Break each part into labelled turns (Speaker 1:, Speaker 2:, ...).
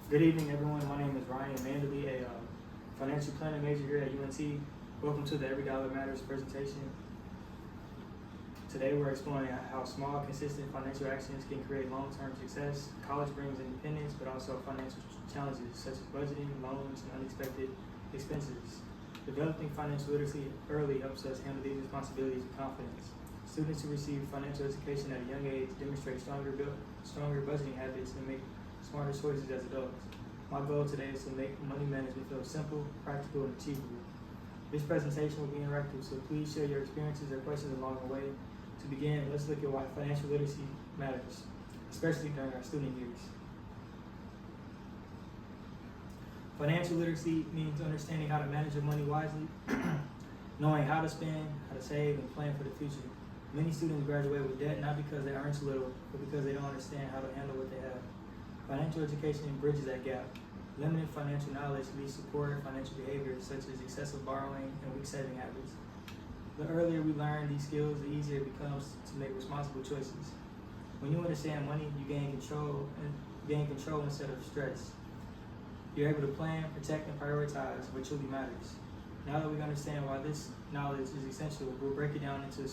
Speaker 1: Good evening, everyone. My name is Ryan Mandley, a financial planning major here at UNT. Welcome to the Every Dollar Matters presentation. Today we're exploring how small, consistent financial actions can create long-term success. College brings independence, but also financial challenges such as budgeting, loans, and unexpected expenses. Developing financial literacy early helps us handle these responsibilities with confidence. Students who receive financial education at a young age demonstrate stronger budgeting habits and make smarter choices as adults. My goal today is to make money management feel simple, practical, and achievable. This presentation will be interactive, so please share your experiences or questions along the way. To begin, let's look at why financial literacy matters, especially during our student years. Financial literacy means understanding how to manage your money wisely, knowing how to spend, how to save, and plan for the future. Many students graduate with debt not because they earn too little, but because they don't understand how to handle what they have. Financial education bridges that gap. Limited financial knowledge leads to poor financial behaviors such as excessive borrowing and weak saving habits. The earlier we learn these skills, the easier it becomes to make responsible choices. When you understand money, you gain control instead of stress. You're able to plan, protect, and prioritize what truly matters. Now that we understand why this knowledge is essential, we'll break it down into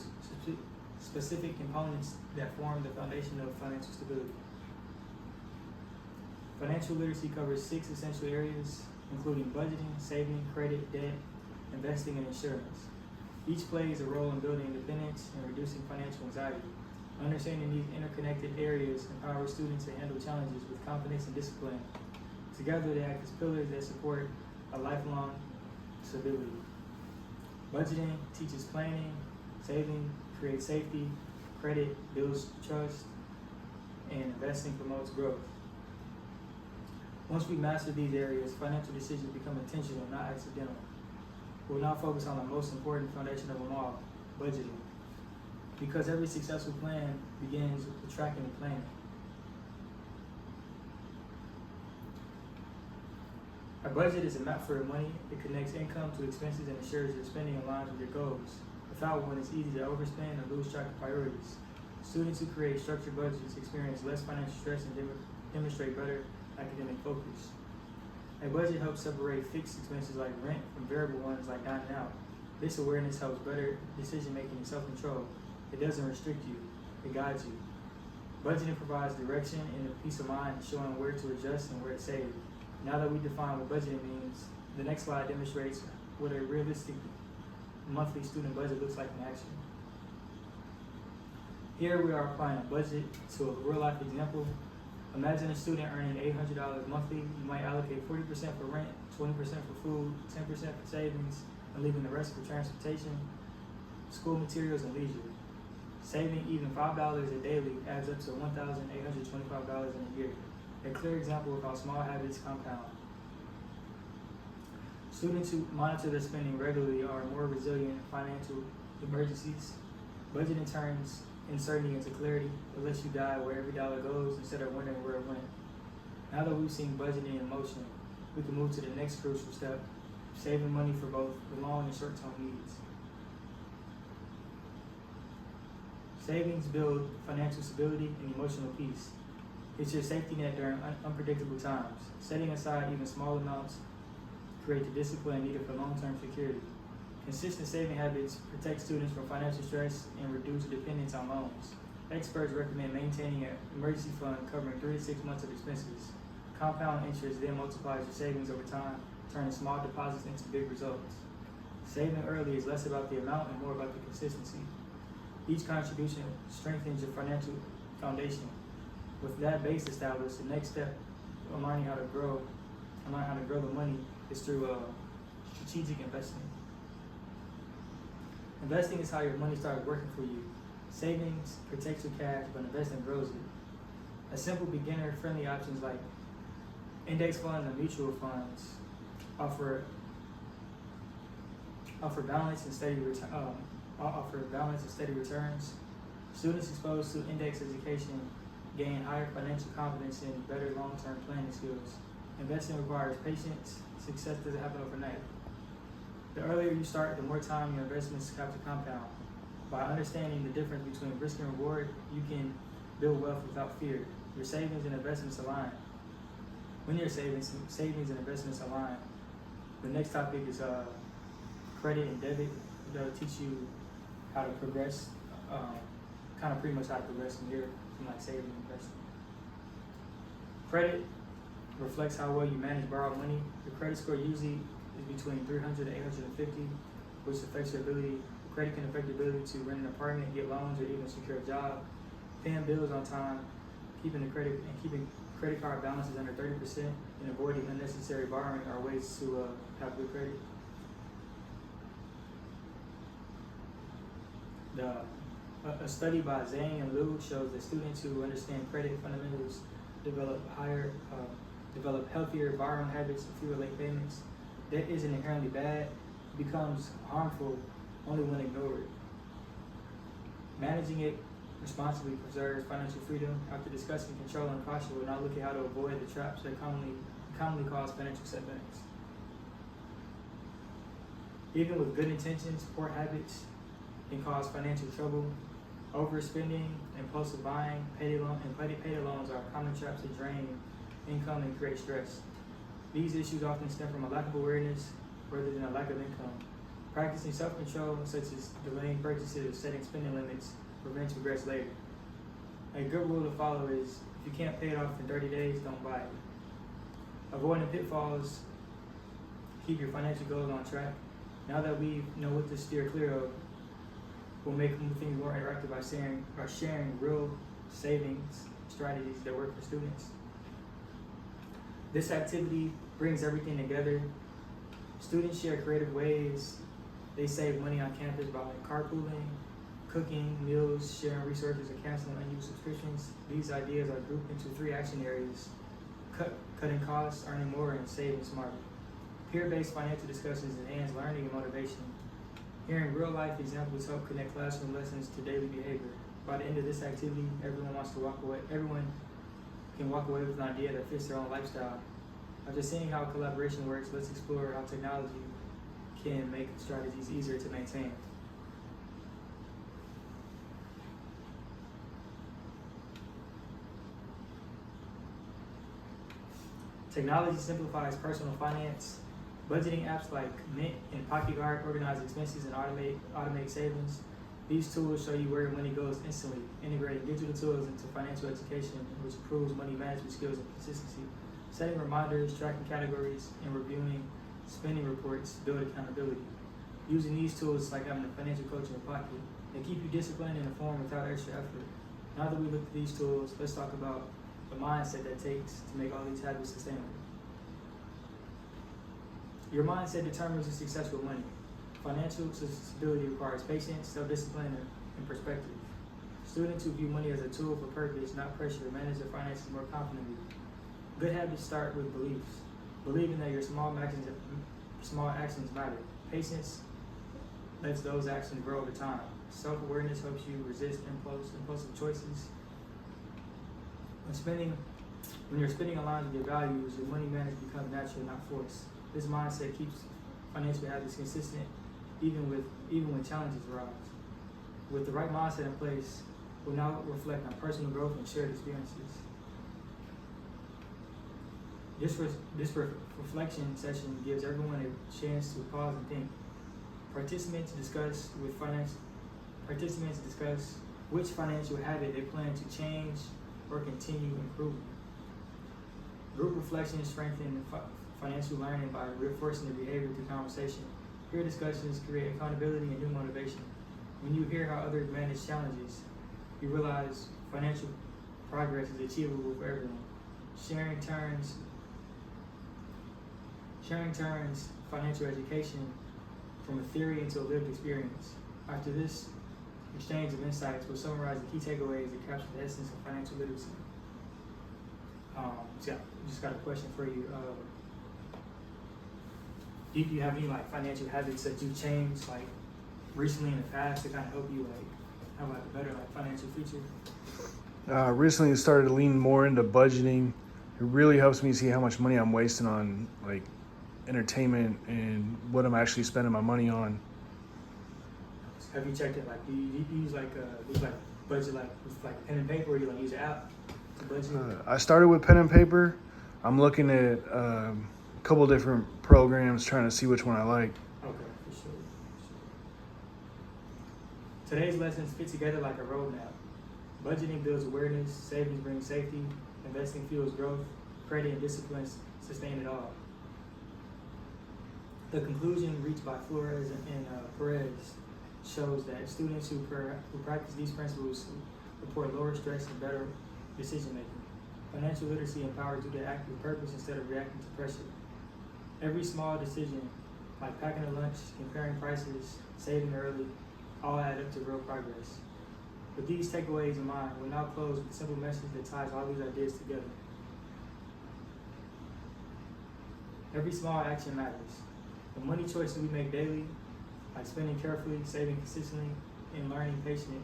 Speaker 1: specific components that form the foundation of financial stability. Financial literacy covers 6 essential areas, including budgeting, saving, credit, debt, investing, and insurance. Each plays a role in building independence and reducing financial anxiety. Understanding these interconnected areas empowers students to handle challenges with confidence and discipline. Together, they act as pillars that support a lifelong stability. Budgeting teaches planning, saving creates safety, credit builds trust, and investing promotes growth. Once we master these areas, financial decisions become intentional, not accidental. We'll now focus on the most important foundation of them all, budgeting. Because every successful plan begins with tracking and planning. A budget is a map for your money. It connects income to expenses and ensures your spending aligns with your goals. Without one, it's easy to overspend or lose track of priorities. Students who create structured budgets experience less financial stress and demonstrate better academic focus. A budget helps separate fixed expenses like rent from variable ones like dining out. This awareness helps better decision making and self-control. It doesn't restrict you, it guides you. Budgeting provides direction and a peace of mind, showing where to adjust and where to save. Now that we define what budgeting means, the next slide demonstrates what a realistic monthly student budget looks like in action. Here we are applying a budget to a real-life example. Imagine a student earning $800 monthly. You might allocate 40% for rent, 20% for food, 10% for savings, and leaving the rest for transportation, school materials, and leisure. Saving even $5 a daily adds up to $1,825 in a year. A clear example of how small habits compound. Students who monitor their spending regularly are more resilient in financial emergencies. Budgeting turns uncertainty into clarity. It lets you guide where every dollar goes instead of wondering where it went. Now that we've seen budgeting in motion, we can move to the next crucial step, saving money for both the long and short-term needs. Savings build financial stability and emotional peace. It's your safety net during unpredictable times. Setting aside even small amounts create the discipline needed for long-term security. Consistent saving habits protect students from financial stress and reduce dependence on loans. Experts recommend maintaining an emergency fund covering 3 to 6 months of expenses. Compound interest then multiplies your savings over time, turning small deposits into big results. Saving early is less about the amount and more about the consistency. Each contribution strengthens your financial foundation. With that base established, the next step of learning how to grow the money is through strategic investing. Investing is how your money starts working for you. Savings protects your cash, but investing grows it. A simple beginner-friendly options like index funds and mutual funds offer balance and steady returns. Students exposed to index education gain higher financial confidence and better long-term planning skills. Investing requires patience. Success doesn't happen overnight. The earlier you start, the more time your investments have to compound. By understanding the difference between risk and reward, you can build wealth without fear. Your savings and investments align. when your savings and investments align. The next topic is credit and debit. That'll teach you how to progress, kind of pretty much how to progress from here, from like saving and investing. Credit reflects how well you manage borrowed money. Your credit score usually is between 300 and 850, which affects your ability. Credit can affect your ability to rent an apartment, get loans, or even secure a job. Paying bills on time, keeping credit card balances under 30%, and avoiding unnecessary borrowing are ways to have good credit. A study by Zhang and Liu shows that students who understand credit fundamentals develop healthier borrowing habits and fewer late payments. Debt isn't inherently bad; it becomes harmful only when ignored. Managing it responsibly preserves financial freedom. After discussing control and caution, we'll now look at how to avoid the traps that commonly cause financial setbacks. Even with good intentions, poor habits can cause financial trouble. Overspending, impulsive buying, payday loans are common traps that drain income and create stress. These issues often stem from a lack of awareness rather than a lack of income. Practicing self-control, such as delaying purchases or setting spending limits, prevents regrets later. A good rule to follow is, if you can't pay it off in 30 days, don't buy it. Avoiding pitfalls, keep your financial goals on track. Now that we know what to steer clear of, we'll make things more interactive by sharing real savings strategies that work for students. This activity brings everything together. Students share creative ways they save money on campus by carpooling, cooking, meals, sharing resources, and canceling unused subscriptions. These ideas are grouped into 3 action areas: cutting costs, earning more, and saving smarter. Peer-based financial discussions enhance learning and motivation. Hearing real-life examples help connect classroom lessons to daily behavior. By the end of this activity, everyone can walk away with an idea that fits their own lifestyle. After seeing how collaboration works, let's explore how technology can make strategies easier to maintain. Technology simplifies personal finance. Budgeting apps like Mint and Pocket Guard organize expenses and automate savings. These tools show you where your money goes instantly, integrating digital tools into financial education, which improves money management skills and consistency. Setting reminders, tracking categories, and reviewing spending reports build accountability. Using these tools is like having a financial coach in your pocket. They keep you disciplined and informed without extra effort. Now that we looked at these tools, let's talk about the mindset that takes to make all these habits sustainable. Your mindset determines your success with money. Financial stability requires patience, self-discipline, and perspective. Students who view money as a tool for purpose, not pressure, manage their finances more confidently. Good habits start with beliefs. Believing that your small actions matter. Patience lets those actions grow over time. Self-awareness helps you resist impulsive choices. When your spending aligns with your values, your money management becomes natural, not forced. This mindset keeps financial habits consistent even when challenges arise. With the right mindset in place, we'll now reflect on personal growth and shared experiences. This reflection session gives everyone a chance to pause and think. Participants discuss which financial habit they plan to change or continue improving. Group reflections strengthen financial learning by reinforcing the behavior through conversation. Peer discussions create accountability and new motivation. When you hear how others manage challenges, you realize financial progress is achievable for everyone. Sharing turns financial education from a theory into a lived experience. After this exchange of insights, we'll summarize the key takeaways that capture the essence of financial literacy. Just got a question for you. Do you have any financial habits that you've changed recently in the past to kind of help you have a better financial future?
Speaker 2: Recently started to lean more into budgeting. It really helps me see how much money I'm wasting on entertainment and what I'm actually spending my money on.
Speaker 1: Have you checked it? Do you use budget with pen and paper, or you use an app to budget?
Speaker 2: I started with pen and paper, I'm looking at a couple different programs, trying to see which one I like.
Speaker 1: Okay, for sure. Today's lessons fit together like a roadmap. Budgeting builds awareness, savings brings safety, investing fuels growth, credit and discipline sustain it all. The conclusion reached by Flores and Perez shows that students who practice these principles report lower stress and better decision making. Financial literacy empowers you to act with purpose instead of reacting to pressure. Every small decision, like packing a lunch, comparing prices, saving early, all add up to real progress. With these takeaways in mind, we'll now close with a simple message that ties all these ideas together. Every small action matters. The money choices we make daily, like spending carefully, saving consistently, and learning patience,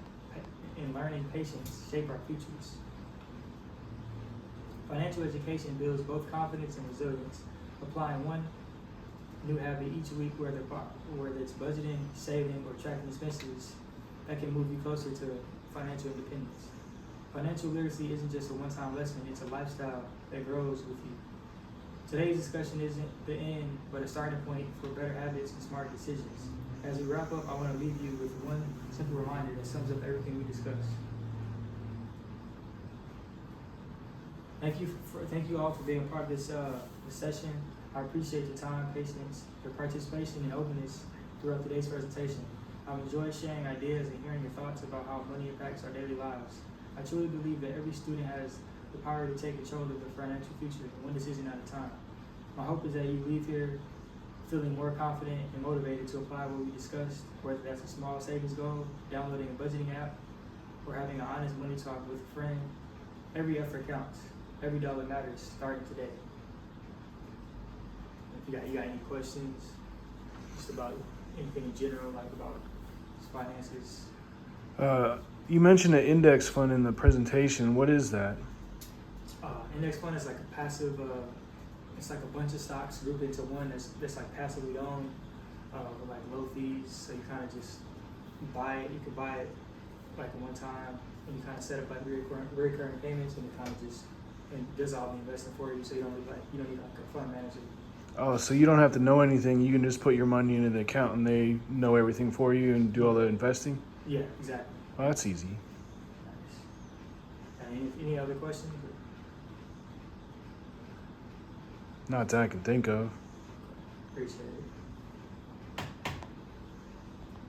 Speaker 1: shape our futures. Financial education builds both confidence and resilience. Applying one new habit each week, whether it's budgeting, saving, or tracking expenses, that can move you closer to financial independence. Financial literacy isn't just a one-time lesson, it's a lifestyle that grows with you. Today's discussion isn't the end, but a starting point for better habits and smart decisions. As we wrap up, I want to leave you with one simple reminder that sums up everything we discussed. Thank you all for being a part of this session. I appreciate your time, patience, your participation, and openness throughout today's presentation. I've enjoyed sharing ideas and hearing your thoughts about how money impacts our daily lives. I truly believe that every student has the power to take control of their financial future, one decision at a time. My hope is that you leave here feeling more confident and motivated to apply what we discussed, whether that's a small savings goal, downloading a budgeting app, or having an honest money talk with a friend. Every effort counts. Every dollar matters, starting today. If you got any questions, just about anything in general, like about finances.
Speaker 2: You mentioned an index fund in the presentation. What is that?
Speaker 1: Index fund is like a passive. It's like a bunch of stocks grouped into one that's like passively owned, with like low fees. So you kind of just buy it. You could buy it like one time, and you kind of set up like recurring payments, and it kind of just does all the investing for you. So you don't need like a fund manager.
Speaker 2: Oh, so you don't have to know anything. You can just put your money into the account, and they know everything for you and do all the investing?
Speaker 1: Yeah, exactly.
Speaker 2: Oh, that's easy.
Speaker 1: Nice. And any other questions?
Speaker 2: Not that I can think of.
Speaker 1: Appreciate it.